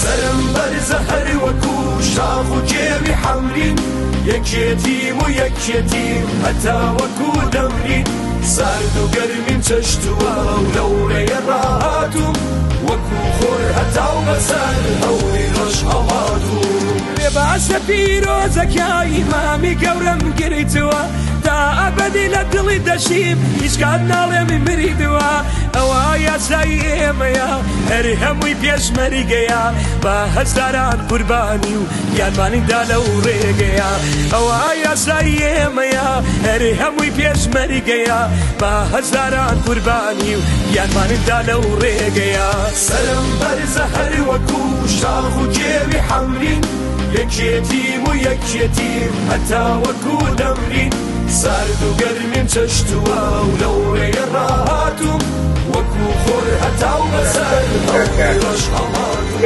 سرم بەرزە هەر وەکو شاخ و کێوی حەمرین یەکێتیم و یەکێتیم هەتا وەکو دەمرین سارد و گەرمیم چەشتووە و لەورەیە ڕاهاتووم وەکو خۆر هەتا و بەسەر هەوری ڕۆژ هەڵاتووم باسە پیرۆزەکەی مامی گەورەم گرتووە تا ئەبەدی لە دڵی دەشیم هیچ کات ناڵێمی مریدووە ئەوە یاسای ئێمەیە هەر هەمووی پێشمەریگەیە بە هەزاران قوربانی و یارمانیدا لەو ڕێگەیە ئەوە یاسای ئێمەیە هەر هەمووی پێشمەریگەیە بە هەزاران قوربانی و یارمانیدا لەو ڕێگەیە سەرم بەرزە هەر وەکو شاخ و کێوی حەمرین یەکێتیم و یەکێتیم هەتا وەکو دەمرین سارد و گەرمیم چەشتووە و لەورەیە ڕاهاتووم وەکو خۆر هەتا و بەسەر هەوری ڕۆژ هەڵاتووم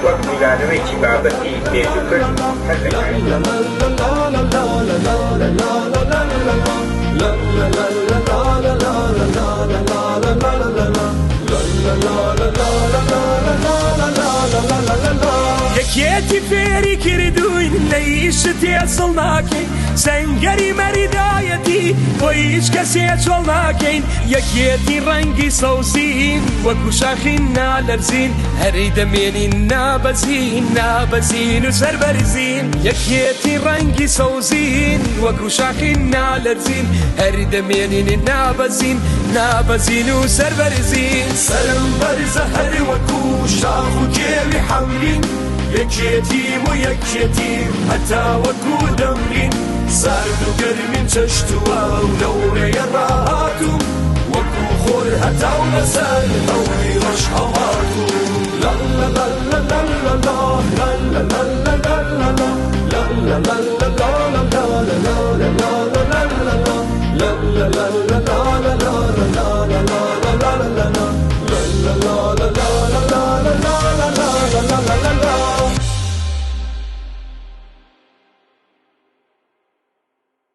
وەک میلانەوەیکی بابەتی پێشوکرد هەر یەکێتی فێری کردوین لەیشت هێزڵ ناکەین سەنگەری مەریدایەتی بۆی هیچ کەسێ چۆڵ ناکەین یەکێتی ڕەنگی سەوزین وەکو شاخین نالەرزین هەری دەمێنین نابەزین و سەربەرزین یەکێتی ڕەنگی سەوزین وەکو شاخین نالەرزین هەری دەمێنین نابەزین و سەربەرزین سەرم بەرزە هەر وەکو شاخ و کێوی حەمرین یەکێتیم و یەکێتیم هەتا وەکو دەمرین سارد و گەرمیم چەشتووە و لەورەیە ڕاهاتووم وەکو خۆر هەتا و بەسەر هەوری ڕۆژ هەڵاتووم